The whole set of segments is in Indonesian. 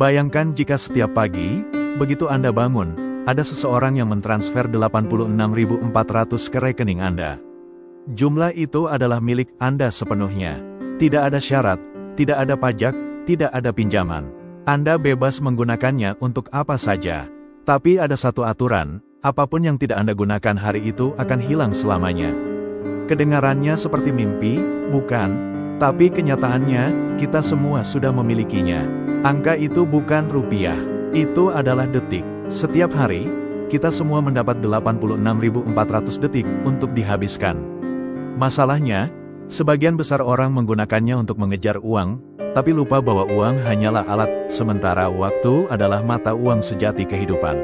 Bayangkan jika setiap pagi, begitu Anda bangun, ada seseorang yang mentransfer 86.400 ke rekening Anda. Jumlah itu adalah milik Anda sepenuhnya. Tidak ada syarat, tidak ada pajak, tidak ada pinjaman. Anda bebas menggunakannya untuk apa saja. Tapi ada satu aturan, apapun yang tidak Anda gunakan hari itu akan hilang selamanya. Kedengarannya seperti mimpi, bukan? Tapi kenyataannya, kita semua sudah memilikinya. Angka itu bukan rupiah, itu adalah detik. Setiap hari, kita semua mendapat 86.400 detik untuk dihabiskan. Masalahnya, sebagian besar orang menggunakannya untuk mengejar uang, tapi lupa bahwa uang hanyalah alat, sementara waktu adalah mata uang sejati kehidupan.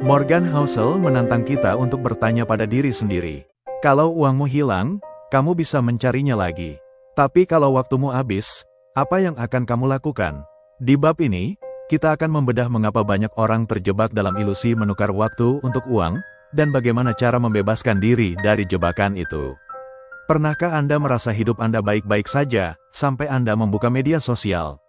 Morgan Housel menantang kita untuk bertanya pada diri sendiri. Kalau uangmu hilang, kamu bisa mencarinya lagi. Tapi kalau waktumu habis, apa yang akan kamu lakukan? Di bab ini, kita akan membedah mengapa banyak orang terjebak dalam ilusi menukar waktu untuk uang, dan bagaimana cara membebaskan diri dari jebakan itu. Pernahkah Anda merasa hidup Anda baik-baik saja, sampai Anda membuka media sosial?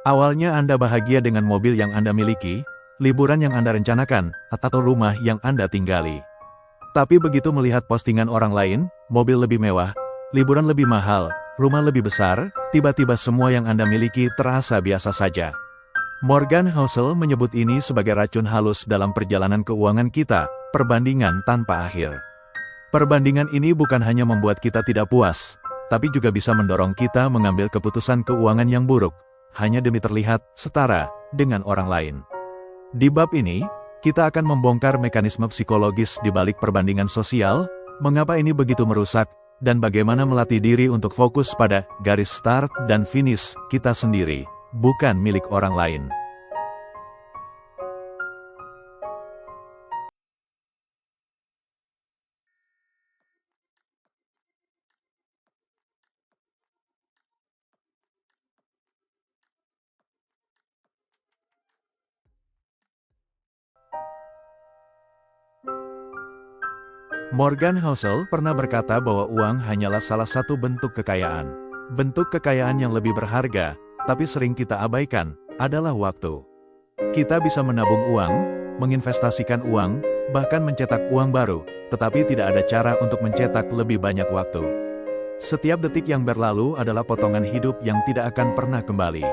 Awalnya Anda bahagia dengan mobil yang Anda miliki, liburan yang Anda rencanakan, atau rumah yang Anda tinggali. Tapi begitu melihat postingan orang lain, mobil lebih mewah, liburan lebih mahal, rumah lebih besar, tiba-tiba semua yang Anda miliki terasa biasa saja. Morgan Housel menyebut ini sebagai racun halus dalam perjalanan keuangan kita, perbandingan tanpa akhir. Perbandingan ini bukan hanya membuat kita tidak puas, tapi juga bisa mendorong kita mengambil keputusan keuangan yang buruk, hanya demi terlihat setara dengan orang lain. Di bab ini, kita akan membongkar mekanisme psikologis di balik perbandingan sosial, mengapa ini begitu merusak, dan bagaimana melatih diri untuk fokus pada garis start dan finish kita sendiri, bukan milik orang lain. Morgan Housel pernah berkata bahwa uang hanyalah salah satu bentuk kekayaan. Bentuk kekayaan yang lebih berharga, tapi sering kita abaikan, adalah waktu. Kita bisa menabung uang, menginvestasikan uang, bahkan mencetak uang baru, tetapi tidak ada cara untuk mencetak lebih banyak waktu. Setiap detik yang berlalu adalah potongan hidup yang tidak akan pernah kembali.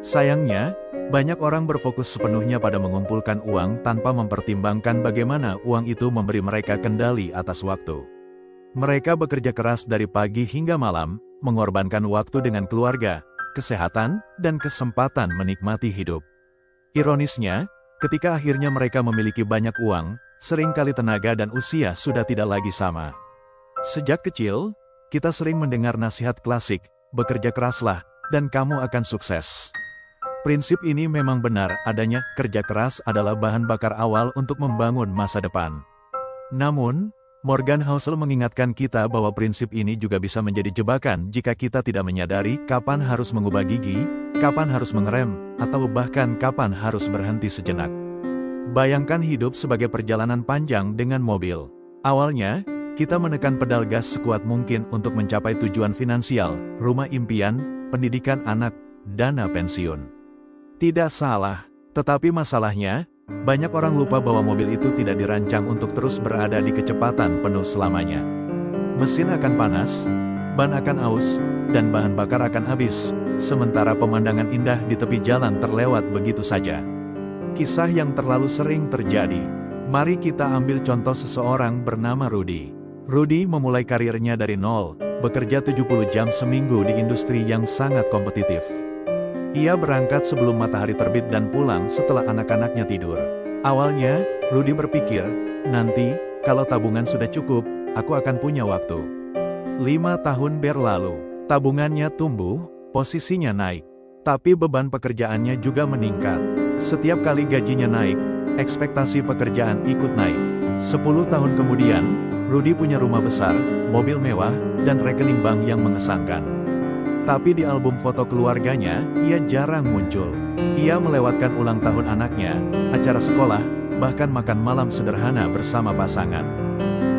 Sayangnya, banyak orang berfokus sepenuhnya pada mengumpulkan uang tanpa mempertimbangkan bagaimana uang itu memberi mereka kendali atas waktu. Mereka bekerja keras dari pagi hingga malam, mengorbankan waktu dengan keluarga, kesehatan, dan kesempatan menikmati hidup. Ironisnya, ketika akhirnya mereka memiliki banyak uang, seringkali tenaga dan usia sudah tidak lagi sama. Sejak kecil, kita sering mendengar nasihat klasik, bekerja keraslah, dan kamu akan sukses. Prinsip ini memang benar adanya, kerja keras adalah bahan bakar awal untuk membangun masa depan. Namun, Morgan Housel mengingatkan kita bahwa prinsip ini juga bisa menjadi jebakan jika kita tidak menyadari kapan harus mengubah gigi, kapan harus mengerem, atau bahkan kapan harus berhenti sejenak. Bayangkan hidup sebagai perjalanan panjang dengan mobil. Awalnya, kita menekan pedal gas sekuat mungkin untuk mencapai tujuan finansial, rumah impian, pendidikan anak, dana pensiun. Tidak salah, tetapi masalahnya, banyak orang lupa bahwa mobil itu tidak dirancang untuk terus berada di kecepatan penuh selamanya. Mesin akan panas, ban akan aus, dan bahan bakar akan habis, sementara pemandangan indah di tepi jalan terlewat begitu saja. Kisah yang terlalu sering terjadi. Mari kita ambil contoh seseorang bernama Rudy. Rudy memulai karirnya dari nol, bekerja 70 jam seminggu di industri yang sangat kompetitif. Ia berangkat sebelum matahari terbit dan pulang setelah anak-anaknya tidur. Awalnya, Rudy berpikir, nanti, kalau tabungan sudah cukup, aku akan punya waktu. 5 tahun berlalu, tabungannya tumbuh, posisinya naik. Tapi beban pekerjaannya juga meningkat. Setiap kali gajinya naik, ekspektasi pekerjaan ikut naik. 10 tahun kemudian, Rudy punya rumah besar, mobil mewah, dan rekening bank yang mengesankan. Tapi di album foto keluarganya, ia jarang muncul. Ia melewatkan ulang tahun anaknya, acara sekolah, bahkan makan malam sederhana bersama pasangan.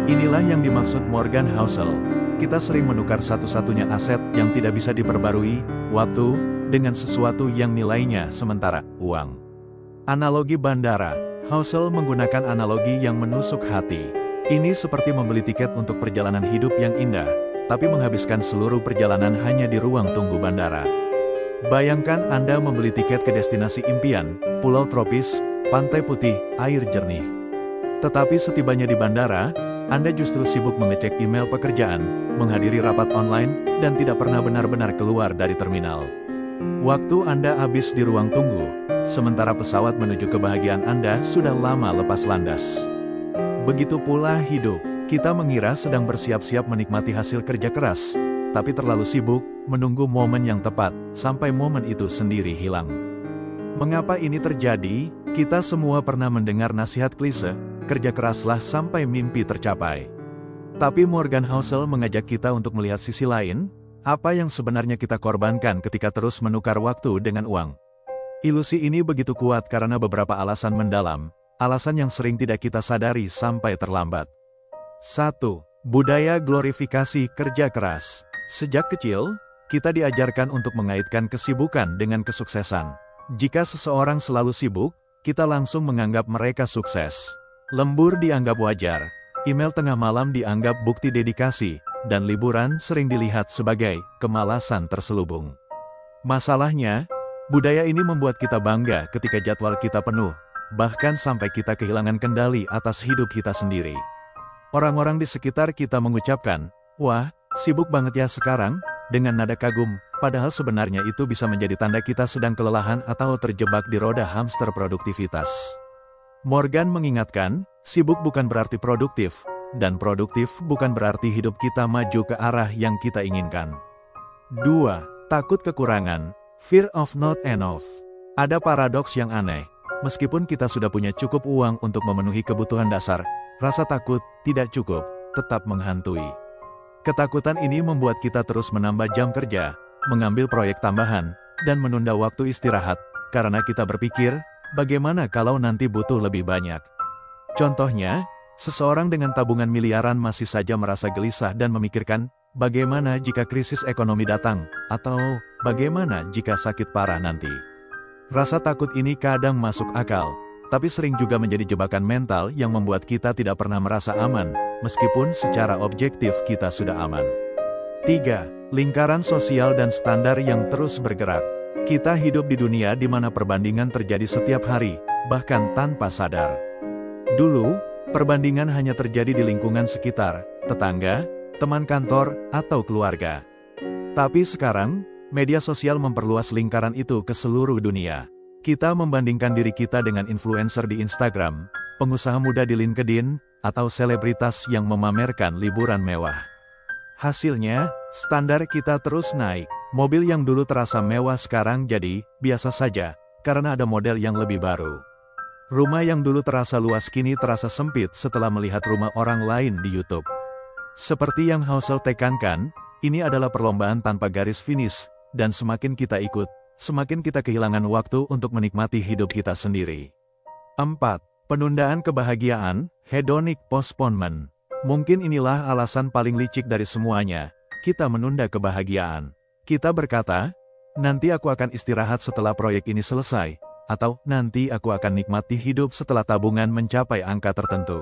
Inilah yang dimaksud Morgan Housel. Kita sering menukar satu-satunya aset yang tidak bisa diperbarui, waktu, dengan sesuatu yang nilainya sementara, uang. Analogi bandara, Housel menggunakan analogi yang menusuk hati. Ini seperti membeli tiket untuk perjalanan hidup yang indah, tapi menghabiskan seluruh perjalanan hanya di ruang tunggu bandara. Bayangkan Anda membeli tiket ke destinasi impian, pulau tropis, pantai putih, air jernih. Tetapi setibanya di bandara, Anda justru sibuk mengecek email pekerjaan, menghadiri rapat online, dan tidak pernah benar-benar keluar dari terminal. Waktu Anda habis di ruang tunggu, sementara pesawat menuju kebahagiaan Anda sudah lama lepas landas. Begitu pula hidup, kita mengira sedang bersiap-siap menikmati hasil kerja keras, tapi terlalu sibuk menunggu momen yang tepat, sampai momen itu sendiri hilang. Mengapa ini terjadi? Kita semua pernah mendengar nasihat klise, kerja keraslah sampai mimpi tercapai. Tapi Morgan Housel mengajak kita untuk melihat sisi lain, apa yang sebenarnya kita korbankan ketika terus menukar waktu dengan uang. Ilusi ini begitu kuat karena beberapa alasan mendalam, alasan yang sering tidak kita sadari sampai terlambat. 1. Budaya glorifikasi kerja keras. Sejak kecil, kita diajarkan untuk mengaitkan kesibukan dengan kesuksesan. Jika seseorang selalu sibuk, kita langsung menganggap mereka sukses. Lembur dianggap wajar, email tengah malam dianggap bukti dedikasi, dan liburan sering dilihat sebagai kemalasan terselubung. Masalahnya, budaya ini membuat kita bangga ketika jadwal kita penuh, bahkan sampai kita kehilangan kendali atas hidup kita sendiri. Orang-orang di sekitar kita mengucapkan, "Wah, sibuk banget ya sekarang," dengan nada kagum, padahal sebenarnya itu bisa menjadi tanda kita sedang kelelahan atau terjebak di roda hamster produktivitas. Morgan mengingatkan, sibuk bukan berarti produktif, dan produktif bukan berarti hidup kita maju ke arah yang kita inginkan. 2. Takut kekurangan, fear of not enough. Ada paradoks yang aneh. Meskipun kita sudah punya cukup uang untuk memenuhi kebutuhan dasar, rasa takut tidak cukup tetap menghantui. Ketakutan ini membuat kita terus menambah jam kerja, mengambil proyek tambahan, dan menunda waktu istirahat, karena kita berpikir, bagaimana kalau nanti butuh lebih banyak. Contohnya, seseorang dengan tabungan miliaran masih saja merasa gelisah dan memikirkan, bagaimana jika krisis ekonomi datang, atau bagaimana jika sakit parah nanti. Rasa takut ini kadang masuk akal, tapi sering juga menjadi jebakan mental yang membuat kita tidak pernah merasa aman, meskipun secara objektif kita sudah aman. 3. Lingkaran sosial dan standar yang terus bergerak. Kita hidup di dunia di mana perbandingan terjadi setiap hari, bahkan tanpa sadar. Dulu, perbandingan hanya terjadi di lingkungan sekitar, tetangga, teman kantor, atau keluarga. Tapi sekarang, media sosial memperluas lingkaran itu ke seluruh dunia. Kita membandingkan diri kita dengan influencer di Instagram, pengusaha muda di LinkedIn, atau selebritas yang memamerkan liburan mewah. Hasilnya, standar kita terus naik. Mobil yang dulu terasa mewah sekarang jadi biasa saja, karena ada model yang lebih baru. Rumah yang dulu terasa luas kini terasa sempit setelah melihat rumah orang lain di YouTube. Seperti yang Housel tekankan, ini adalah perlombaan tanpa garis finish, dan semakin kita ikut, semakin kita kehilangan waktu untuk menikmati hidup kita sendiri. 4. Penundaan kebahagiaan, hedonic postponement. Mungkin inilah alasan paling licik dari semuanya, kita menunda kebahagiaan. Kita berkata, nanti aku akan istirahat setelah proyek ini selesai, atau nanti aku akan nikmati hidup setelah tabungan mencapai angka tertentu.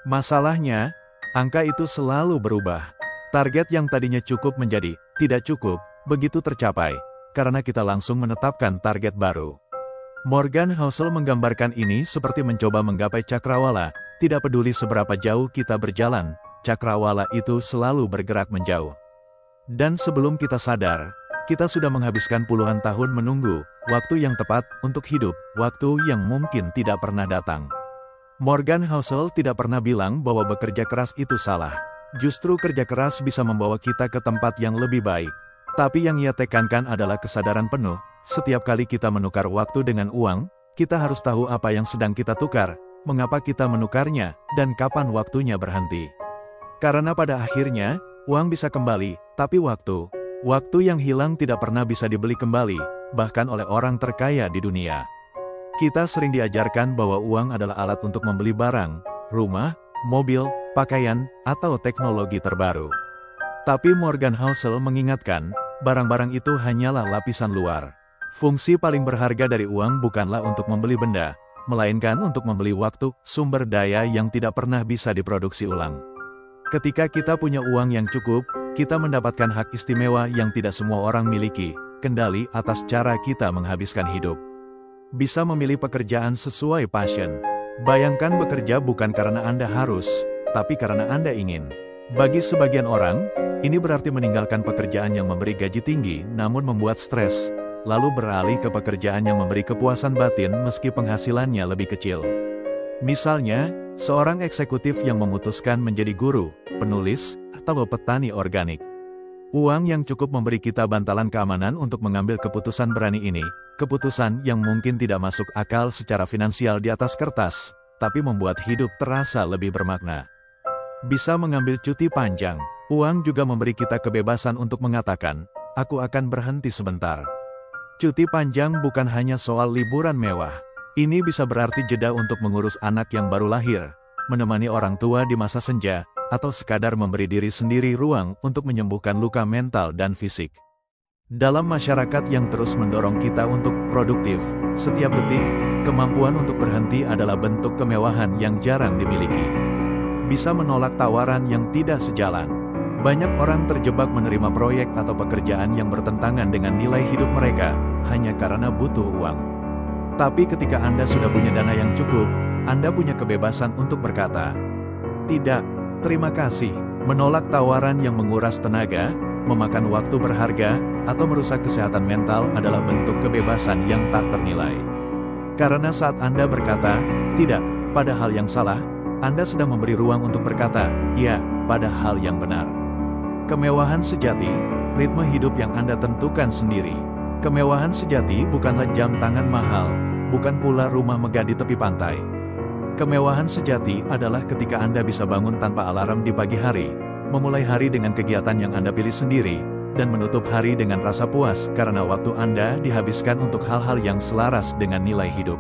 Masalahnya, angka itu selalu berubah. Target yang tadinya cukup menjadi tidak cukup, begitu tercapai, karena kita langsung menetapkan target baru. Morgan Housel menggambarkan ini seperti mencoba menggapai cakrawala, tidak peduli seberapa jauh kita berjalan, cakrawala itu selalu bergerak menjauh. Dan sebelum kita sadar, kita sudah menghabiskan puluhan tahun menunggu, waktu yang tepat untuk hidup, waktu yang mungkin tidak pernah datang. Morgan Housel tidak pernah bilang bahwa bekerja keras itu salah. Justru kerja keras bisa membawa kita ke tempat yang lebih baik. Tapi yang ia tekankan adalah kesadaran penuh, setiap kali kita menukar waktu dengan uang, kita harus tahu apa yang sedang kita tukar, mengapa kita menukarnya, dan kapan waktunya berhenti. Karena pada akhirnya, uang bisa kembali, tapi waktu yang hilang tidak pernah bisa dibeli kembali, bahkan oleh orang terkaya di dunia. Kita sering diajarkan bahwa uang adalah alat untuk membeli barang, rumah, mobil, pakaian, atau teknologi terbaru. Tapi Morgan Housel mengingatkan, barang-barang itu hanyalah lapisan luar. Fungsi paling berharga dari uang bukanlah untuk membeli benda, melainkan untuk membeli waktu, sumber daya yang tidak pernah bisa diproduksi ulang. Ketika kita punya uang yang cukup, kita mendapatkan hak istimewa yang tidak semua orang miliki, kendali atas cara kita menghabiskan hidup. Bisa memilih pekerjaan sesuai passion. Bayangkan bekerja bukan karena Anda harus, tapi karena Anda ingin. Bagi sebagian orang, ini berarti meninggalkan pekerjaan yang memberi gaji tinggi namun membuat stres, lalu beralih ke pekerjaan yang memberi kepuasan batin meski penghasilannya lebih kecil. Misalnya, seorang eksekutif yang memutuskan menjadi guru, penulis, atau petani organik. Uang yang cukup memberi kita bantalan keamanan untuk mengambil keputusan berani ini, keputusan yang mungkin tidak masuk akal secara finansial di atas kertas, tapi membuat hidup terasa lebih bermakna. Bisa mengambil cuti panjang, uang juga memberi kita kebebasan untuk mengatakan, aku akan berhenti sebentar. Cuti panjang bukan hanya soal liburan mewah, ini bisa berarti jeda untuk mengurus anak yang baru lahir, menemani orang tua di masa senja, atau sekadar memberi diri sendiri ruang untuk menyembuhkan luka mental dan fisik. Dalam masyarakat yang terus mendorong kita untuk produktif, setiap detik, kemampuan untuk berhenti adalah bentuk kemewahan yang jarang dimiliki. Bisa menolak tawaran yang tidak sejalan. Banyak orang terjebak menerima proyek atau pekerjaan yang bertentangan dengan nilai hidup mereka, hanya karena butuh uang. Tapi ketika Anda sudah punya dana yang cukup, Anda punya kebebasan untuk berkata, tidak, terima kasih. Menolak tawaran yang menguras tenaga, memakan waktu berharga, atau merusak kesehatan mental adalah bentuk kebebasan yang tak ternilai. Karena saat Anda berkata, tidak, pada hal yang salah, Anda sedang memberi ruang untuk berkata, ya, pada hal yang benar. Kemewahan sejati, ritme hidup yang Anda tentukan sendiri. Kemewahan sejati bukanlah jam tangan mahal, bukan pula rumah megah di tepi pantai. Kemewahan sejati adalah ketika Anda bisa bangun tanpa alarm di pagi hari, memulai hari dengan kegiatan yang Anda pilih sendiri, dan menutup hari dengan rasa puas karena waktu Anda dihabiskan untuk hal-hal yang selaras dengan nilai hidup.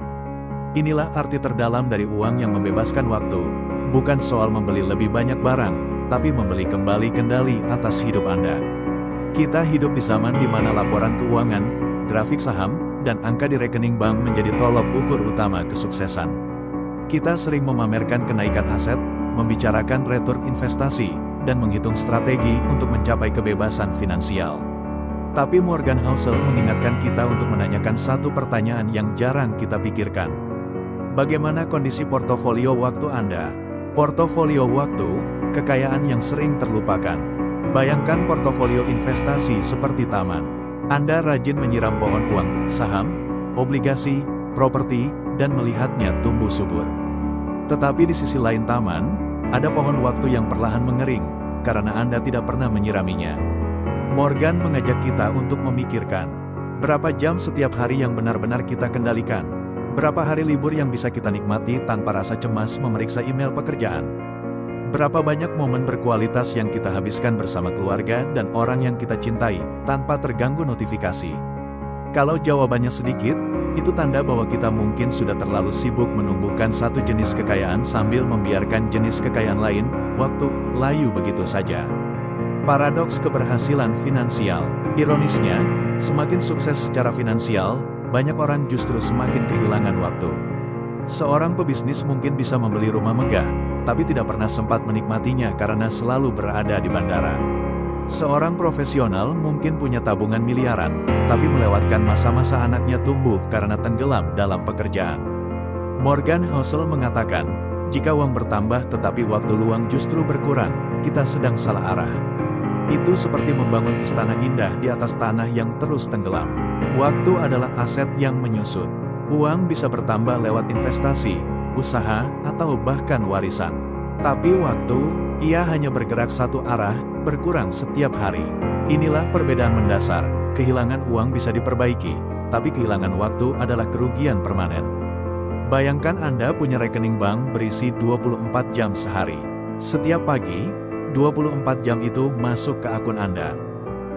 Inilah arti terdalam dari uang yang membebaskan waktu, bukan soal membeli lebih banyak barang, tapi membeli kembali kendali atas hidup Anda. Kita hidup di zaman di mana laporan keuangan, grafik saham, dan angka di rekening bank menjadi tolok ukur utama kesuksesan. Kita sering memamerkan kenaikan aset, membicarakan return investasi, dan menghitung strategi untuk mencapai kebebasan finansial. Tapi Morgan Housel mengingatkan kita untuk menanyakan satu pertanyaan yang jarang kita pikirkan. Bagaimana kondisi portofolio waktu Anda? Portofolio waktu, kekayaan yang sering terlupakan. Bayangkan portofolio investasi seperti taman. Anda rajin menyiram pohon uang, saham, obligasi, properti, dan melihatnya tumbuh subur. Tetapi di sisi lain taman, ada pohon waktu yang perlahan mengering, karena Anda tidak pernah menyiraminya. Morgan mengajak kita untuk memikirkan, berapa jam setiap hari yang benar-benar kita kendalikan? Berapa hari libur yang bisa kita nikmati tanpa rasa cemas memeriksa email pekerjaan? Berapa banyak momen berkualitas yang kita habiskan bersama keluarga dan orang yang kita cintai, tanpa terganggu notifikasi? Kalau jawabannya sedikit, itu tanda bahwa kita mungkin sudah terlalu sibuk menumbuhkan satu jenis kekayaan sambil membiarkan jenis kekayaan lain, waktu, layu begitu saja. Paradoks keberhasilan finansial. Ironisnya, semakin sukses secara finansial, banyak orang justru semakin kehilangan waktu. Seorang pebisnis mungkin bisa membeli rumah megah, tapi tidak pernah sempat menikmatinya karena selalu berada di bandara. Seorang profesional mungkin punya tabungan miliaran, tapi melewatkan masa-masa anaknya tumbuh karena tenggelam dalam pekerjaan. Morgan Housel mengatakan, jika uang bertambah tetapi waktu luang justru berkurang, kita sedang salah arah. Itu seperti membangun istana indah di atas tanah yang terus tenggelam. Waktu adalah aset yang menyusut. Uang bisa bertambah lewat investasi, usaha, atau bahkan warisan. Tapi waktu, ia hanya bergerak satu arah, berkurang setiap hari. Inilah perbedaan mendasar. Kehilangan uang bisa diperbaiki, tapi kehilangan waktu adalah kerugian permanen. Bayangkan Anda punya rekening bank berisi 24 jam sehari. Setiap pagi, 24 jam itu masuk ke akun Anda.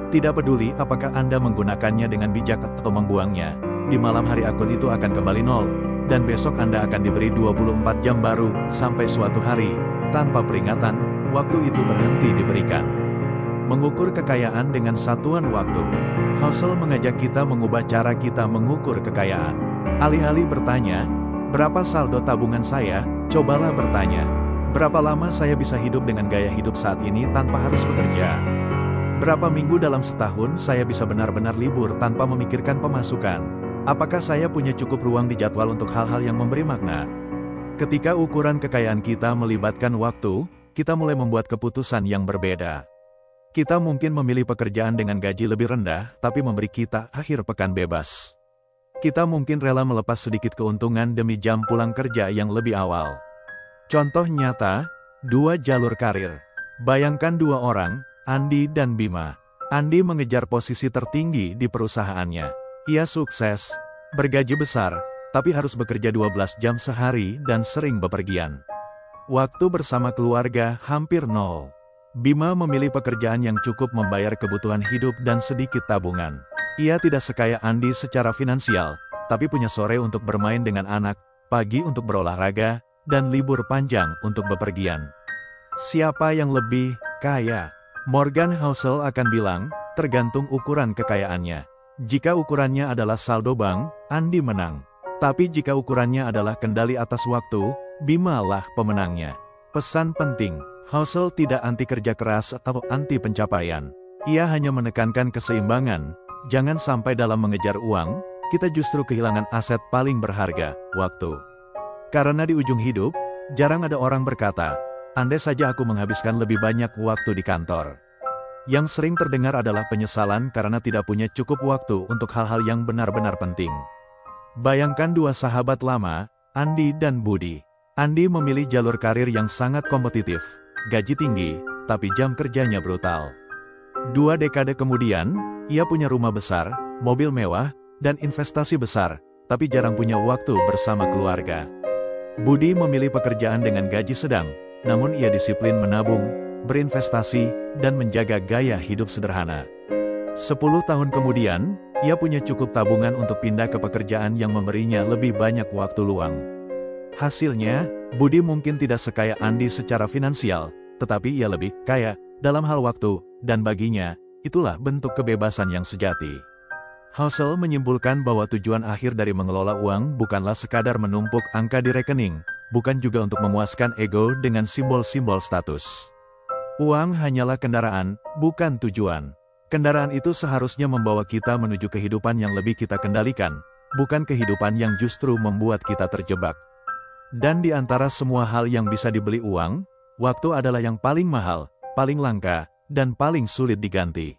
Tidak peduli apakah Anda menggunakannya dengan bijak atau membuangnya, di malam hari akun itu akan kembali nol, dan besok Anda akan diberi 24 jam baru, sampai suatu hari, tanpa peringatan, waktu itu berhenti diberikan. Mengukur kekayaan dengan satuan waktu. Hustle mengajak kita mengubah cara kita mengukur kekayaan. Alih-alih bertanya, berapa saldo tabungan saya? Cobalah bertanya, berapa lama saya bisa hidup dengan gaya hidup saat ini tanpa harus bekerja? Berapa minggu dalam setahun saya bisa benar-benar libur tanpa memikirkan pemasukan? Apakah saya punya cukup ruang di jadwal untuk hal-hal yang memberi makna? Ketika ukuran kekayaan kita melibatkan waktu, kita mulai membuat keputusan yang berbeda. Kita mungkin memilih pekerjaan dengan gaji lebih rendah, tapi memberi kita akhir pekan bebas. Kita mungkin rela melepas sedikit keuntungan demi jam pulang kerja yang lebih awal. Contoh nyata, 2 jalur karir. Bayangkan 2 orang, Andi dan Bima. Andi mengejar posisi tertinggi di perusahaannya. Ia sukses, bergaji besar, tapi harus bekerja 12 jam sehari dan sering bepergian. Waktu bersama keluarga hampir nol. Bima memilih pekerjaan yang cukup membayar kebutuhan hidup dan sedikit tabungan. Ia tidak sekaya Andi secara finansial, tapi punya sore untuk bermain dengan anak, pagi untuk berolahraga, dan libur panjang untuk bepergian. Siapa yang lebih kaya? Morgan Housel akan bilang, tergantung ukuran kekayaannya. Jika ukurannya adalah saldo bank, Andi menang. Tapi jika ukurannya adalah kendali atas waktu, Bima lah pemenangnya. Pesan penting. Housel tidak anti kerja keras atau anti pencapaian. Ia hanya menekankan keseimbangan. Jangan sampai dalam mengejar uang, kita justru kehilangan aset paling berharga, waktu. Karena di ujung hidup, jarang ada orang berkata, andai saja aku menghabiskan lebih banyak waktu di kantor. Yang sering terdengar adalah penyesalan karena tidak punya cukup waktu untuk hal-hal yang benar-benar penting. Bayangkan 2 sahabat lama, Andi dan Budi. Andi memilih jalur karir yang sangat kompetitif. Gaji tinggi, tapi jam kerjanya brutal. 2 dekade kemudian, ia punya rumah besar, mobil mewah, dan investasi besar, tapi jarang punya waktu bersama keluarga. Budi memilih pekerjaan dengan gaji sedang, namun ia disiplin menabung, berinvestasi, dan menjaga gaya hidup sederhana. 10 tahun kemudian, ia punya cukup tabungan untuk pindah ke pekerjaan yang memberinya lebih banyak waktu luang. Hasilnya, Budi mungkin tidak sekaya Andi secara finansial, tetapi ia lebih kaya dalam hal waktu, dan baginya, itulah bentuk kebebasan yang sejati. Housel menyimpulkan bahwa tujuan akhir dari mengelola uang bukanlah sekadar menumpuk angka di rekening, bukan juga untuk memuaskan ego dengan simbol-simbol status. Uang hanyalah kendaraan, bukan tujuan. Kendaraan itu seharusnya membawa kita menuju kehidupan yang lebih kita kendalikan, bukan kehidupan yang justru membuat kita terjebak. Dan di antara semua hal yang bisa dibeli uang, waktu adalah yang paling mahal, paling langka, dan paling sulit diganti.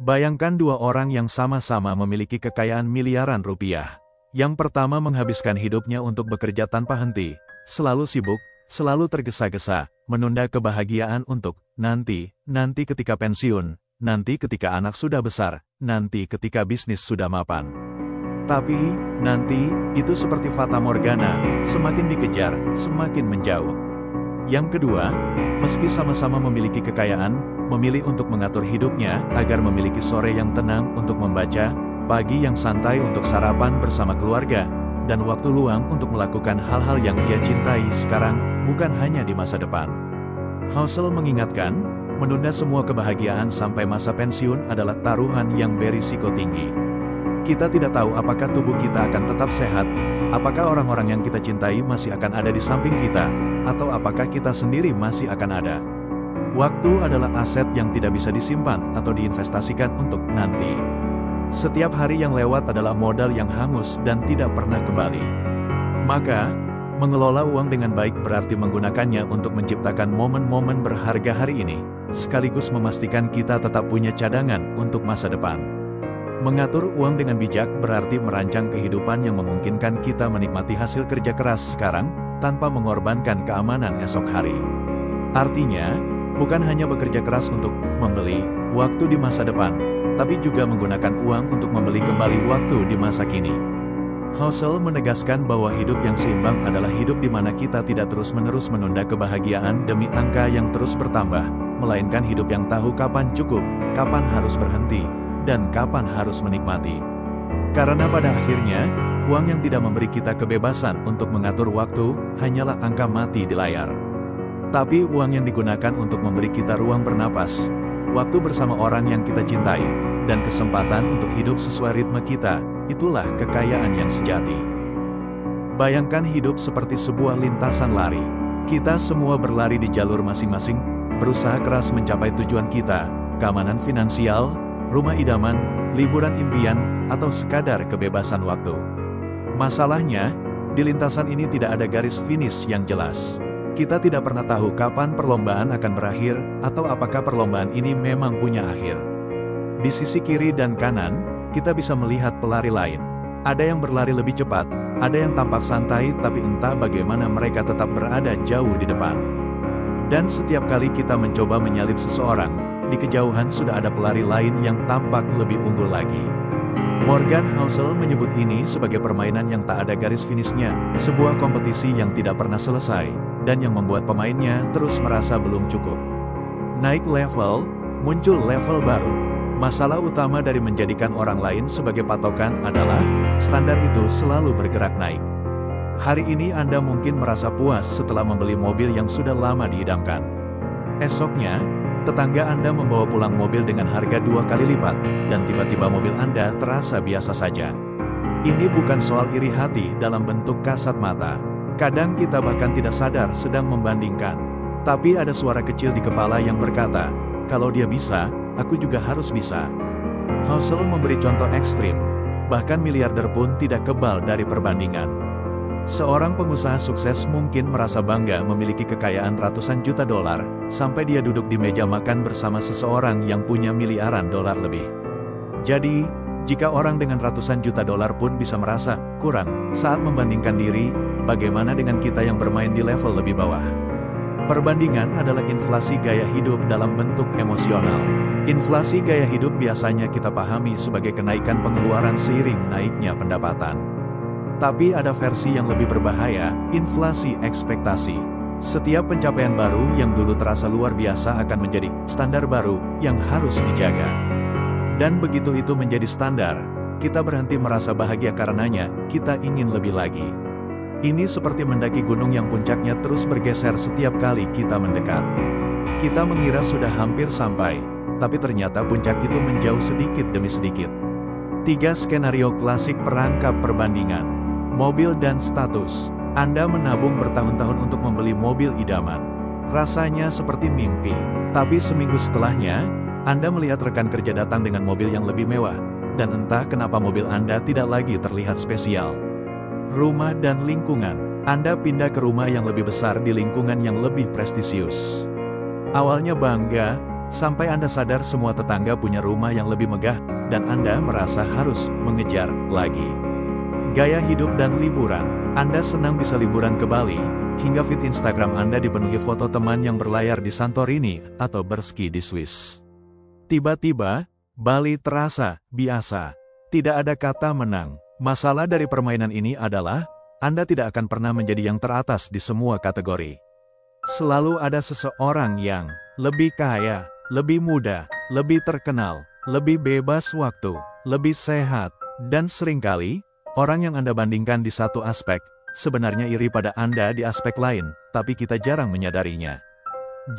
Bayangkan 2 orang yang sama-sama memiliki kekayaan miliaran rupiah. Yang pertama menghabiskan hidupnya untuk bekerja tanpa henti, selalu sibuk, selalu tergesa-gesa, menunda kebahagiaan untuk nanti ketika pensiun, nanti ketika anak sudah besar, nanti ketika bisnis sudah mapan. Tapi, nanti, itu seperti fata morgana, semakin dikejar, semakin menjauh. Yang kedua, meski sama-sama memiliki kekayaan, memilih untuk mengatur hidupnya agar memiliki sore yang tenang untuk membaca, pagi yang santai untuk sarapan bersama keluarga, dan waktu luang untuk melakukan hal-hal yang ia cintai sekarang, bukan hanya di masa depan. Housel mengingatkan, menunda semua kebahagiaan sampai masa pensiun adalah taruhan yang berisiko tinggi. Kita tidak tahu apakah tubuh kita akan tetap sehat, apakah orang-orang yang kita cintai masih akan ada di samping kita, atau apakah kita sendiri masih akan ada. Waktu adalah aset yang tidak bisa disimpan atau diinvestasikan untuk nanti. Setiap hari yang lewat adalah modal yang hangus dan tidak pernah kembali. Maka, mengelola uang dengan baik berarti menggunakannya untuk menciptakan momen-momen berharga hari ini, sekaligus memastikan kita tetap punya cadangan untuk masa depan. Mengatur uang dengan bijak berarti merancang kehidupan yang memungkinkan kita menikmati hasil kerja keras sekarang, tanpa mengorbankan keamanan esok hari. Artinya, bukan hanya bekerja keras untuk membeli waktu di masa depan, tapi juga menggunakan uang untuk membeli kembali waktu di masa kini. Housel menegaskan bahwa hidup yang seimbang adalah hidup di mana kita tidak terus-menerus menunda kebahagiaan demi angka yang terus bertambah, melainkan hidup yang tahu kapan cukup, kapan harus berhenti, dan kapan harus menikmati. Karena pada akhirnya, uang yang tidak memberi kita kebebasan untuk mengatur waktu, hanyalah angka mati di layar. Tapi uang yang digunakan untuk memberi kita ruang bernapas, waktu bersama orang yang kita cintai, dan kesempatan untuk hidup sesuai ritme kita, itulah kekayaan yang sejati. Bayangkan hidup seperti sebuah lintasan lari. Kita semua berlari di jalur masing-masing, berusaha keras mencapai tujuan kita, keamanan finansial, rumah idaman, liburan impian, atau sekadar kebebasan waktu. Masalahnya, di lintasan ini tidak ada garis finish yang jelas. Kita tidak pernah tahu kapan perlombaan akan berakhir, atau apakah perlombaan ini memang punya akhir. Di sisi kiri dan kanan, kita bisa melihat pelari lain. Ada yang berlari lebih cepat, ada yang tampak santai, tapi entah bagaimana mereka tetap berada jauh di depan. Dan setiap kali kita mencoba menyalip seseorang, di kejauhan sudah ada pelari lain yang tampak lebih unggul lagi. Morgan Housel menyebut ini sebagai permainan yang tak ada garis finishnya, sebuah kompetisi yang tidak pernah selesai, dan yang membuat pemainnya terus merasa belum cukup. Naik level, muncul level baru. Masalah utama dari menjadikan orang lain sebagai patokan adalah, standar itu selalu bergerak naik. Hari ini Anda mungkin merasa puas setelah membeli mobil yang sudah lama diidamkan. Esoknya, tetangga Anda membawa pulang mobil dengan harga 2 kali lipat, dan tiba-tiba mobil Anda terasa biasa saja. Ini bukan soal iri hati dalam bentuk kasat mata. Kadang kita bahkan tidak sadar sedang membandingkan. Tapi ada suara kecil di kepala yang berkata, kalau dia bisa, aku juga harus bisa. Housel memberi contoh ekstrim. Bahkan miliarder pun tidak kebal dari perbandingan. Seorang pengusaha sukses mungkin merasa bangga memiliki kekayaan ratusan juta dolar, sampai dia duduk di meja makan bersama seseorang yang punya miliaran dolar lebih. Jadi, jika orang dengan ratusan juta dolar pun bisa merasa kurang saat membandingkan diri, bagaimana dengan kita yang bermain di level lebih bawah? Perbandingan adalah inflasi gaya hidup dalam bentuk emosional. Inflasi gaya hidup biasanya kita pahami sebagai kenaikan pengeluaran seiring naiknya pendapatan. Tapi ada versi yang lebih berbahaya, inflasi ekspektasi. Setiap pencapaian baru yang dulu terasa luar biasa akan menjadi standar baru yang harus dijaga. Dan begitu itu menjadi standar, kita berhenti merasa bahagia karenanya, kita ingin lebih lagi. Ini seperti mendaki gunung yang puncaknya terus bergeser setiap kali kita mendekat. Kita mengira sudah hampir sampai, tapi ternyata puncak itu menjauh sedikit demi sedikit. 3 skenario klasik perangkap perbandingan. Mobil dan status. Anda menabung bertahun-tahun untuk membeli mobil idaman. Rasanya seperti mimpi. Tapi seminggu setelahnya, Anda melihat rekan kerja datang dengan mobil yang lebih mewah, dan entah kenapa mobil Anda tidak lagi terlihat spesial. Rumah dan lingkungan. Anda pindah ke rumah yang lebih besar di lingkungan yang lebih prestisius. Awalnya bangga, sampai Anda sadar semua tetangga punya rumah yang lebih megah, dan Anda merasa harus mengejar lagi. Gaya hidup dan liburan. Anda senang bisa liburan ke Bali, hingga feed Instagram Anda dipenuhi foto teman yang berlayar di Santorini, atau berski di Swiss. Tiba-tiba, Bali terasa biasa. Tidak ada kata menang. Masalah dari permainan ini adalah, Anda tidak akan pernah menjadi yang teratas di semua kategori. Selalu ada seseorang yang lebih kaya, lebih muda, lebih terkenal, lebih bebas waktu, lebih sehat, dan seringkali, orang yang Anda bandingkan di satu aspek, sebenarnya iri pada Anda di aspek lain, tapi kita jarang menyadarinya.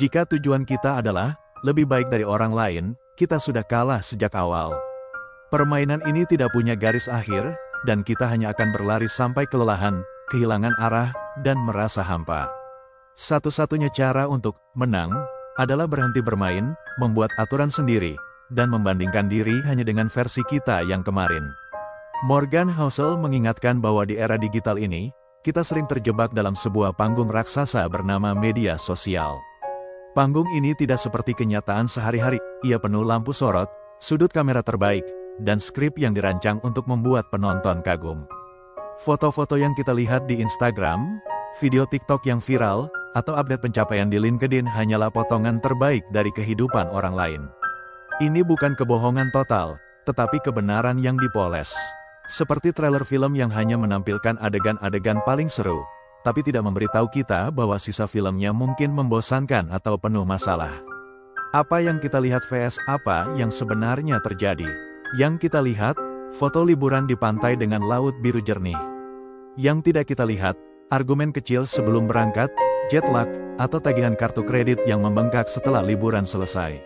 Jika tujuan kita adalah lebih baik dari orang lain, kita sudah kalah sejak awal. Permainan ini tidak punya garis akhir, dan kita hanya akan berlari sampai kelelahan, kehilangan arah, dan merasa hampa. Satu-satunya cara untuk menang adalah berhenti bermain, membuat aturan sendiri, dan membandingkan diri hanya dengan versi kita yang kemarin. Morgan Housel mengingatkan bahwa di era digital ini, kita sering terjebak dalam sebuah panggung raksasa bernama media sosial. Panggung ini tidak seperti kenyataan sehari-hari, ia penuh lampu sorot, sudut kamera terbaik, dan skrip yang dirancang untuk membuat penonton kagum. Foto-foto yang kita lihat di Instagram, video TikTok yang viral, atau update pencapaian di LinkedIn hanyalah potongan terbaik dari kehidupan orang lain. Ini bukan kebohongan total, tetapi kebenaran yang dipoles. Seperti trailer film yang hanya menampilkan adegan-adegan paling seru, tapi tidak memberitahu kita bahwa sisa filmnya mungkin membosankan atau penuh masalah. Apa yang kita lihat vs apa yang sebenarnya terjadi? Yang kita lihat, foto liburan di pantai dengan laut biru jernih. Yang tidak kita lihat, argumen kecil sebelum berangkat, jet lag, atau tagihan kartu kredit yang membengkak setelah liburan selesai.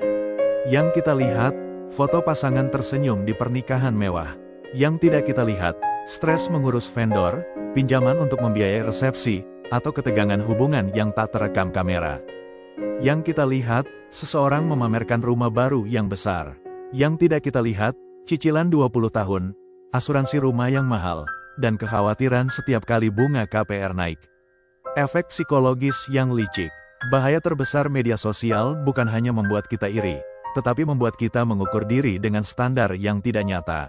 Yang kita lihat, foto pasangan tersenyum di pernikahan mewah. Yang tidak kita lihat, stres mengurus vendor, pinjaman untuk membiayai resepsi, atau ketegangan hubungan yang tak terekam kamera. Yang kita lihat, seseorang memamerkan rumah baru yang besar. Yang tidak kita lihat, cicilan 20 tahun, asuransi rumah yang mahal, dan kekhawatiran setiap kali bunga KPR naik. Efek psikologis yang licik. Bahaya terbesar media sosial bukan hanya membuat kita iri, tetapi membuat kita mengukur diri dengan standar yang tidak nyata.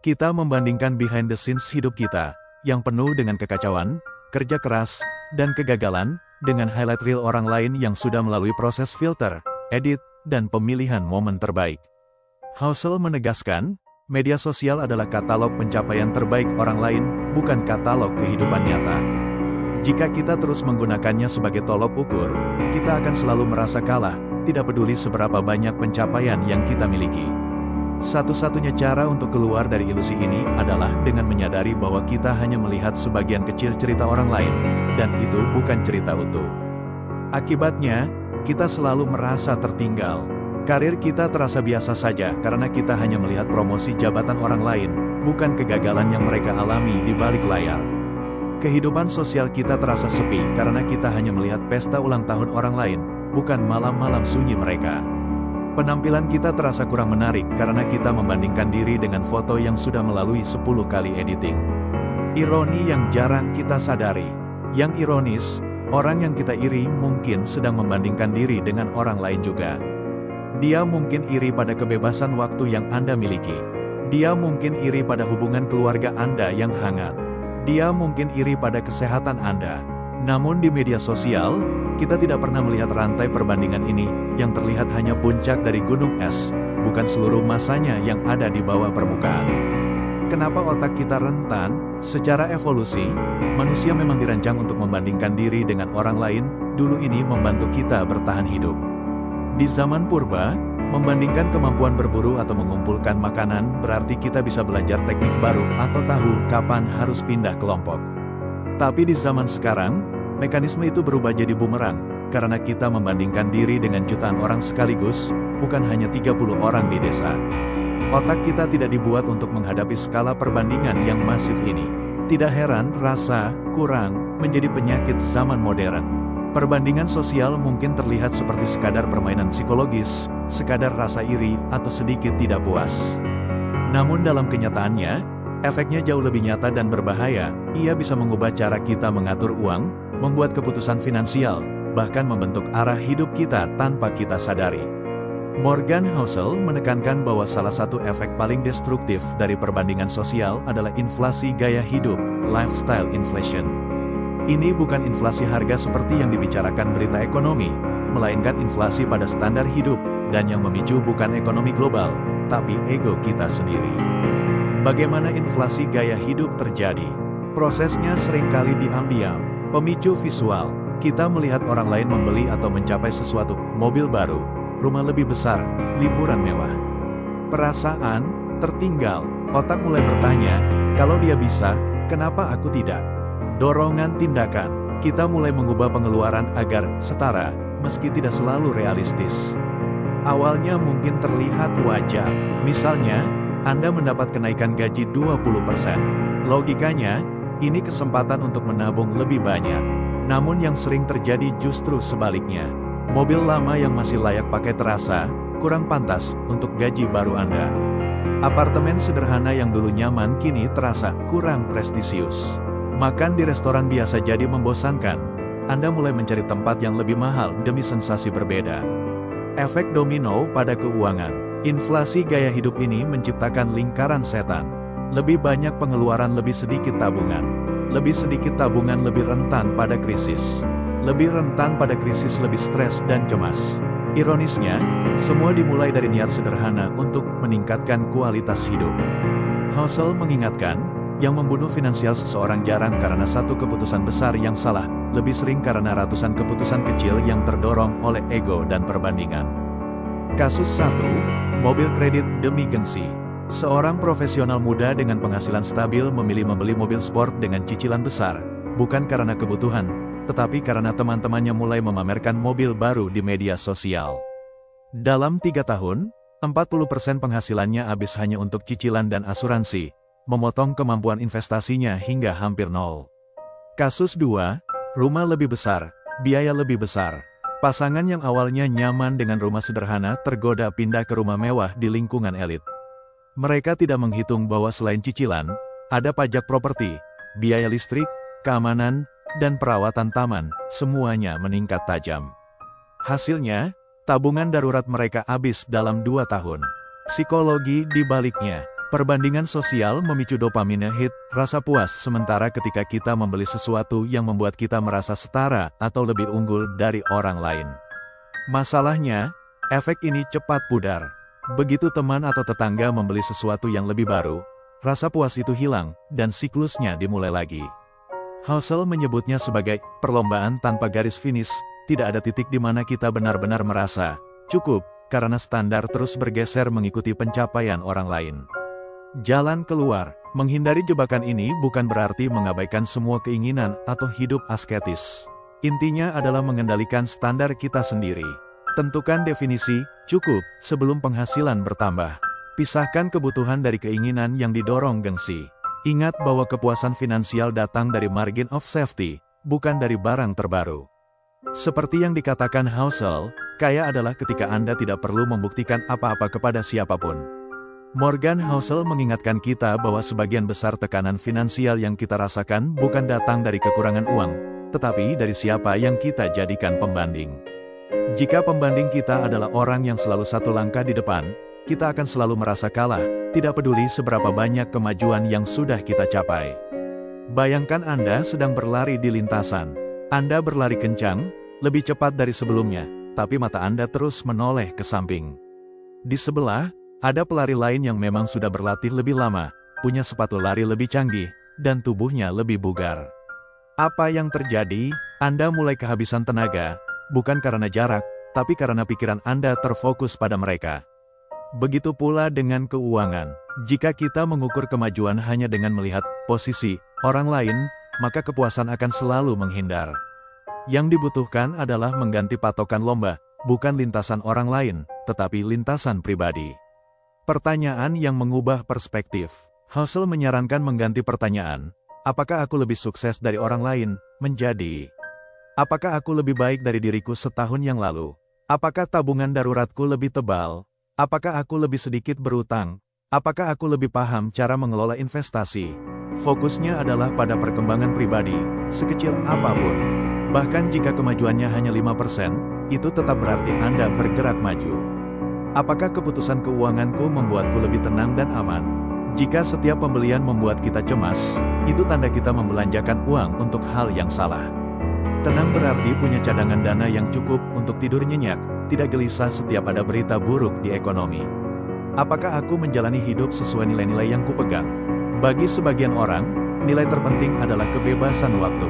Kita membandingkan behind the scenes hidup kita, yang penuh dengan kekacauan, kerja keras, dan kegagalan, dengan highlight reel orang lain yang sudah melalui proses filter, edit, dan pemilihan momen terbaik. Housel menegaskan, media sosial adalah katalog pencapaian terbaik orang lain, bukan katalog kehidupan nyata. Jika kita terus menggunakannya sebagai tolok ukur, kita akan selalu merasa kalah, tidak peduli seberapa banyak pencapaian yang kita miliki. Satu-satunya cara untuk keluar dari ilusi ini adalah dengan menyadari bahwa kita hanya melihat sebagian kecil cerita orang lain, dan itu bukan cerita utuh. Akibatnya, kita selalu merasa tertinggal. Karir kita terasa biasa saja karena kita hanya melihat promosi jabatan orang lain, bukan kegagalan yang mereka alami di balik layar. Kehidupan sosial kita terasa sepi karena kita hanya melihat pesta ulang tahun orang lain, bukan malam-malam sunyi mereka. Penampilan kita terasa kurang menarik karena kita membandingkan diri dengan foto yang sudah melalui 10 kali editing. Ironi yang jarang kita sadari. Yang ironis, orang yang kita iri mungkin sedang membandingkan diri dengan orang lain juga. Dia mungkin iri pada kebebasan waktu yang Anda miliki. Dia mungkin iri pada hubungan keluarga Anda yang hangat. Dia mungkin iri pada kesehatan Anda. Namun di media sosial, kita tidak pernah melihat rantai perbandingan ini, yang terlihat hanya puncak dari gunung es, bukan seluruh masanya yang ada di bawah permukaan. Kenapa otak kita rentan? Secara evolusi, manusia memang dirancang untuk membandingkan diri dengan orang lain, dulu ini membantu kita bertahan hidup. Di zaman purba, membandingkan kemampuan berburu atau mengumpulkan makanan berarti kita bisa belajar teknik baru atau tahu kapan harus pindah kelompok. Tapi di zaman sekarang, mekanisme itu berubah jadi bumerang, karena kita membandingkan diri dengan jutaan orang sekaligus, bukan hanya 30 orang di desa. Otak kita tidak dibuat untuk menghadapi skala perbandingan yang masif ini. Tidak heran rasa kurang menjadi penyakit zaman modern. Perbandingan sosial mungkin terlihat seperti sekadar permainan psikologis, sekadar rasa iri, atau sedikit tidak puas. Namun dalam kenyataannya, efeknya jauh lebih nyata dan berbahaya. Ia bisa mengubah cara kita mengatur uang, membuat keputusan finansial, bahkan membentuk arah hidup kita tanpa kita sadari. Morgan Housel menekankan bahwa salah satu efek paling destruktif dari perbandingan sosial adalah inflasi gaya hidup, lifestyle inflation. Ini bukan inflasi harga seperti yang dibicarakan berita ekonomi, melainkan inflasi pada standar hidup, dan yang memicu bukan ekonomi global, tapi ego kita sendiri. Bagaimana inflasi gaya hidup terjadi? Prosesnya seringkali diam-diam. Pemicu visual, kita melihat orang lain membeli atau mencapai sesuatu, mobil baru, rumah lebih besar, liburan mewah. Perasaan, tertinggal, otak mulai bertanya, kalau dia bisa, kenapa aku tidak? Dorongan tindakan, kita mulai mengubah pengeluaran agar setara, meski tidak selalu realistis. Awalnya mungkin terlihat wajar, misalnya, Anda mendapat kenaikan gaji 20%. Logikanya, ini kesempatan untuk menabung lebih banyak. Namun yang sering terjadi justru sebaliknya. Mobil lama yang masih layak pakai terasa kurang pantas untuk gaji baru Anda. Apartemen sederhana yang dulu nyaman kini terasa kurang prestisius. Makan di restoran biasa jadi membosankan. Anda mulai mencari tempat yang lebih mahal demi sensasi berbeda. Efek domino pada keuangan. Inflasi gaya hidup ini menciptakan lingkaran setan. Lebih banyak pengeluaran, lebih sedikit tabungan. Lebih sedikit tabungan, lebih rentan pada krisis. Lebih rentan pada krisis, lebih stres dan cemas. Ironisnya, semua dimulai dari niat sederhana untuk meningkatkan kualitas hidup. Housel mengingatkan, yang membunuh finansial seseorang jarang karena satu keputusan besar yang salah, lebih sering karena ratusan keputusan kecil yang terdorong oleh ego dan perbandingan. Kasus 1, mobil kredit demi gengsi. Seorang profesional muda dengan penghasilan stabil memilih membeli mobil sport dengan cicilan besar, bukan karena kebutuhan, tetapi karena teman-temannya mulai memamerkan mobil baru di media sosial. Dalam 3 tahun, 40% penghasilannya habis hanya untuk cicilan dan asuransi, memotong kemampuan investasinya hingga hampir nol. Kasus 2, rumah lebih besar, biaya lebih besar. Pasangan yang awalnya nyaman dengan rumah sederhana tergoda pindah ke rumah mewah di lingkungan elit. Mereka tidak menghitung bahwa selain cicilan, ada pajak properti, biaya listrik, keamanan, dan perawatan taman, semuanya meningkat tajam. Hasilnya, tabungan darurat mereka habis dalam 2 tahun. Psikologi di baliknya, perbandingan sosial memicu dopamine hit, rasa puas sementara ketika kita membeli sesuatu yang membuat kita merasa setara atau lebih unggul dari orang lain. Masalahnya, efek ini cepat pudar. Begitu teman atau tetangga membeli sesuatu yang lebih baru, rasa puas itu hilang, dan siklusnya dimulai lagi. Husserl menyebutnya sebagai perlombaan tanpa garis finish. Tidak ada titik di mana kita benar-benar merasa cukup, karena standar terus bergeser mengikuti pencapaian orang lain. Jalan keluar, menghindari jebakan ini bukan berarti mengabaikan semua keinginan atau hidup asketis. Intinya adalah mengendalikan standar kita sendiri. Tentukan definisi cukup sebelum penghasilan bertambah. Pisahkan kebutuhan dari keinginan yang didorong gengsi. Ingat bahwa kepuasan finansial datang dari margin of safety, bukan dari barang terbaru. Seperti yang dikatakan Husserl, kaya adalah ketika Anda tidak perlu membuktikan apa-apa kepada siapapun. Morgan Housel mengingatkan kita bahwa sebagian besar tekanan finansial yang kita rasakan bukan datang dari kekurangan uang, tetapi dari siapa yang kita jadikan pembanding. Jika pembanding kita adalah orang yang selalu satu langkah di depan, kita akan selalu merasa kalah, tidak peduli seberapa banyak kemajuan yang sudah kita capai. Bayangkan Anda sedang berlari di lintasan. Anda berlari kencang, lebih cepat dari sebelumnya, tapi mata Anda terus menoleh ke samping. Di sebelah, ada pelari lain yang memang sudah berlatih lebih lama, punya sepatu lari lebih canggih, dan tubuhnya lebih bugar. Apa yang terjadi? Anda mulai kehabisan tenaga, bukan karena jarak, tapi karena pikiran Anda terfokus pada mereka. Begitu pula dengan keuangan. Jika kita mengukur kemajuan hanya dengan melihat posisi orang lain, maka kepuasan akan selalu menghindar. Yang dibutuhkan adalah mengganti patokan lomba, bukan lintasan orang lain, tetapi lintasan pribadi. Pertanyaan yang mengubah perspektif. Husserl menyarankan mengganti pertanyaan, apakah aku lebih sukses dari orang lain, menjadi, apakah aku lebih baik dari diriku setahun yang lalu? Apakah tabungan daruratku lebih tebal? Apakah aku lebih sedikit berutang? Apakah aku lebih paham cara mengelola investasi? Fokusnya adalah pada perkembangan pribadi, sekecil apapun. Bahkan jika kemajuannya hanya 5%, itu tetap berarti Anda bergerak maju. Apakah keputusan keuanganku membuatku lebih tenang dan aman? Jika setiap pembelian membuat kita cemas, itu tanda kita membelanjakan uang untuk hal yang salah. Tenang berarti punya cadangan dana yang cukup untuk tidur nyenyak, tidak gelisah setiap ada berita buruk di ekonomi. Apakah aku menjalani hidup sesuai nilai-nilai yang kupegang? Bagi sebagian orang, nilai terpenting adalah kebebasan waktu.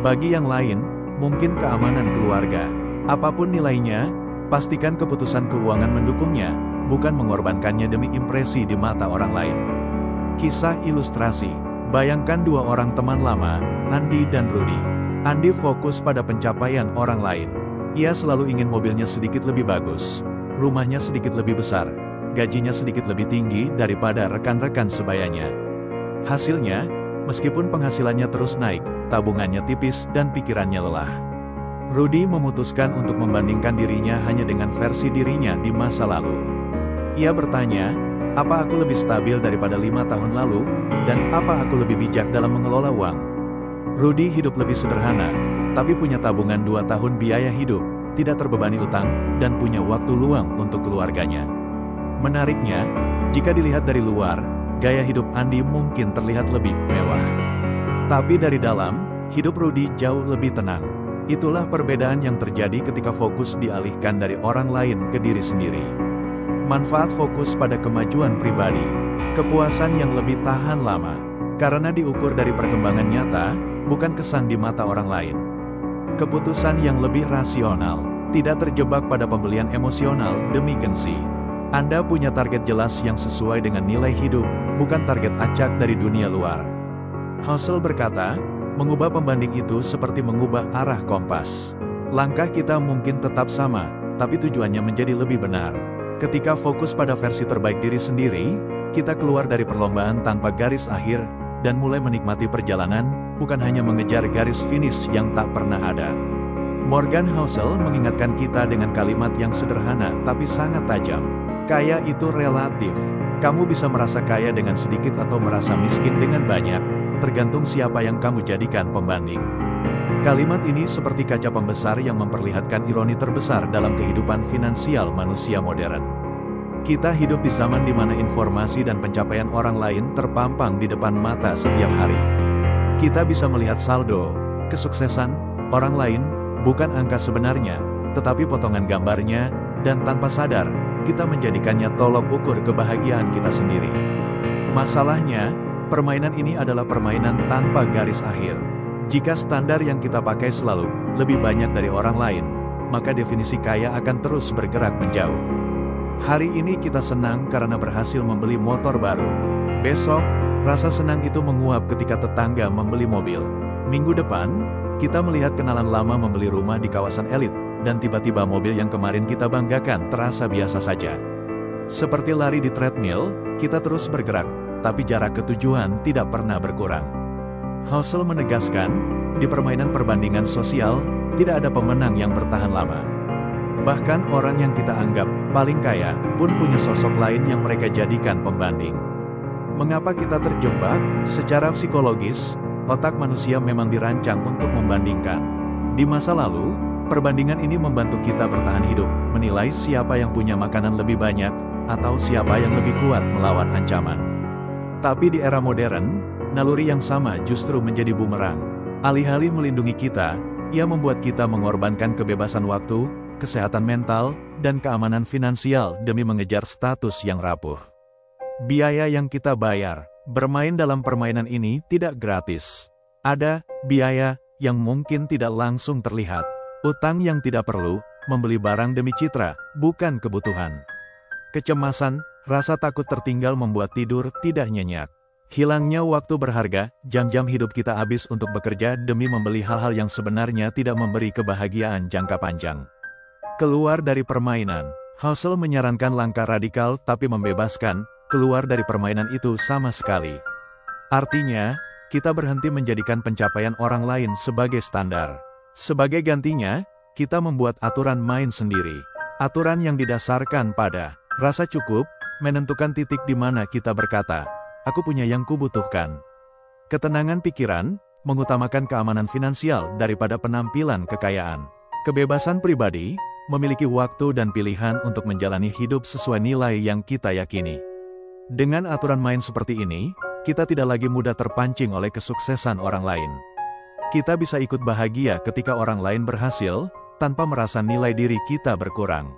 Bagi yang lain, mungkin keamanan keluarga. Apapun nilainya, pastikan keputusan keuangan mendukungnya, bukan mengorbankannya demi impresi di mata orang lain. Kisah ilustrasi. Bayangkan dua orang teman lama, Andy dan Rudy. Andy fokus pada pencapaian orang lain. Ia selalu ingin mobilnya sedikit lebih bagus, rumahnya sedikit lebih besar, gajinya sedikit lebih tinggi daripada rekan-rekan sebayanya. Hasilnya, meskipun penghasilannya terus naik, tabungannya tipis dan pikirannya lelah. Rudy memutuskan untuk membandingkan dirinya hanya dengan versi dirinya di masa lalu. Ia bertanya, apa aku lebih stabil daripada 5 tahun lalu, dan apa aku lebih bijak dalam mengelola uang? Rudy hidup lebih sederhana, tapi punya tabungan 2 tahun biaya hidup, tidak terbebani utang, dan punya waktu luang untuk keluarganya. Menariknya, jika dilihat dari luar, gaya hidup Andy mungkin terlihat lebih mewah. Tapi dari dalam, hidup Rudy jauh lebih tenang. Itulah perbedaan yang terjadi ketika fokus dialihkan dari orang lain ke diri sendiri. Manfaat fokus pada kemajuan pribadi. Kepuasan yang lebih tahan lama. Karena diukur dari perkembangan nyata, bukan kesan di mata orang lain. Keputusan yang lebih rasional. Tidak terjebak pada pembelian emosional demi gengsi. Anda punya target jelas yang sesuai dengan nilai hidup, bukan target acak dari dunia luar. Husserl berkata, mengubah pembanding itu seperti mengubah arah kompas. Langkah kita mungkin tetap sama, tapi tujuannya menjadi lebih benar. Ketika fokus pada versi terbaik diri sendiri, kita keluar dari perlombaan tanpa garis akhir, dan mulai menikmati perjalanan, bukan hanya mengejar garis finish yang tak pernah ada. Morgan Housel mengingatkan kita dengan kalimat yang sederhana tapi sangat tajam. Kaya itu relatif. Kamu bisa merasa kaya dengan sedikit atau merasa miskin dengan banyak, tergantung siapa yang kamu jadikan pembanding. Kalimat ini seperti kaca pembesar yang memperlihatkan ironi terbesar dalam kehidupan finansial manusia modern. Kita hidup di zaman di mana informasi dan pencapaian orang lain terpampang di depan mata setiap hari. Kita bisa melihat saldo, kesuksesan, orang lain, bukan angka sebenarnya, tetapi potongan gambarnya, dan tanpa sadar, kita menjadikannya tolok ukur kebahagiaan kita sendiri. Masalahnya, permainan ini adalah permainan tanpa garis akhir. Jika standar yang kita pakai selalu lebih banyak dari orang lain, maka definisi kaya akan terus bergerak menjauh. Hari ini kita senang karena berhasil membeli motor baru. Besok, rasa senang itu menguap ketika tetangga membeli mobil. Minggu depan, kita melihat kenalan lama membeli rumah di kawasan elit, dan tiba-tiba mobil yang kemarin kita banggakan terasa biasa saja. Seperti lari di treadmill, kita terus bergerak, tapi jarak ke tujuan tidak pernah berkurang. Housel menegaskan, di permainan perbandingan sosial, tidak ada pemenang yang bertahan lama. Bahkan orang yang kita anggap paling kaya pun punya sosok lain yang mereka jadikan pembanding. Mengapa kita terjebak? Secara psikologis, otak manusia memang dirancang untuk membandingkan. Di masa lalu, perbandingan ini membantu kita bertahan hidup, menilai siapa yang punya makanan lebih banyak, atau siapa yang lebih kuat melawan ancaman. Tapi di era modern, naluri yang sama justru menjadi bumerang. Alih-alih melindungi kita, ia membuat kita mengorbankan kebebasan waktu, kesehatan mental, dan keamanan finansial demi mengejar status yang rapuh. Biaya yang kita bayar, bermain dalam permainan ini tidak gratis. Ada biaya yang mungkin tidak langsung terlihat. Utang yang tidak perlu, membeli barang demi citra, bukan kebutuhan. Kecemasan, rasa takut tertinggal membuat tidur tidak nyenyak. Hilangnya waktu berharga, jam-jam hidup kita habis untuk bekerja demi membeli hal-hal yang sebenarnya tidak memberi kebahagiaan jangka panjang. Keluar dari permainan, Housel menyarankan langkah radikal tapi membebaskan, keluar dari permainan itu sama sekali. Artinya, kita berhenti menjadikan pencapaian orang lain sebagai standar. Sebagai gantinya, kita membuat aturan main sendiri. Aturan yang didasarkan pada rasa cukup, menentukan titik di mana kita berkata, aku punya yang kubutuhkan. Ketenangan pikiran, mengutamakan keamanan finansial daripada penampilan kekayaan. Kebebasan pribadi, memiliki waktu dan pilihan untuk menjalani hidup sesuai nilai yang kita yakini. Dengan aturan main seperti ini, kita tidak lagi mudah terpancing oleh kesuksesan orang lain. Kita bisa ikut bahagia ketika orang lain berhasil, tanpa merasa nilai diri kita berkurang.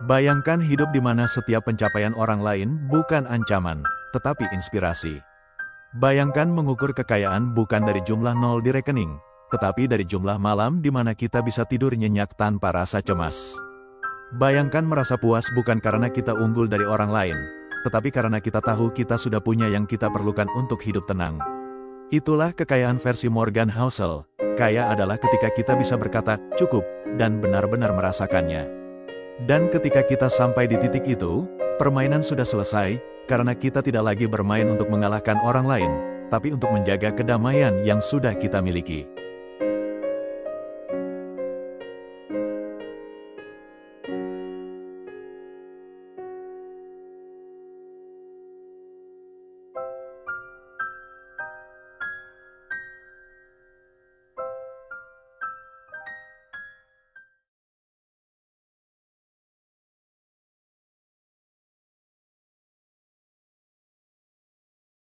Bayangkan hidup di mana setiap pencapaian orang lain bukan ancaman, tetapi inspirasi. Bayangkan mengukur kekayaan bukan dari jumlah nol di rekening, tetapi dari jumlah malam di mana kita bisa tidur nyenyak tanpa rasa cemas. Bayangkan merasa puas bukan karena kita unggul dari orang lain, tetapi karena kita tahu kita sudah punya yang kita perlukan untuk hidup tenang. Itulah kekayaan versi Morgan Housel. Kaya adalah ketika kita bisa berkata, cukup, dan benar-benar merasakannya. Dan ketika kita sampai di titik itu, permainan sudah selesai, karena kita tidak lagi bermain untuk mengalahkan orang lain, tapi untuk menjaga kedamaian yang sudah kita miliki.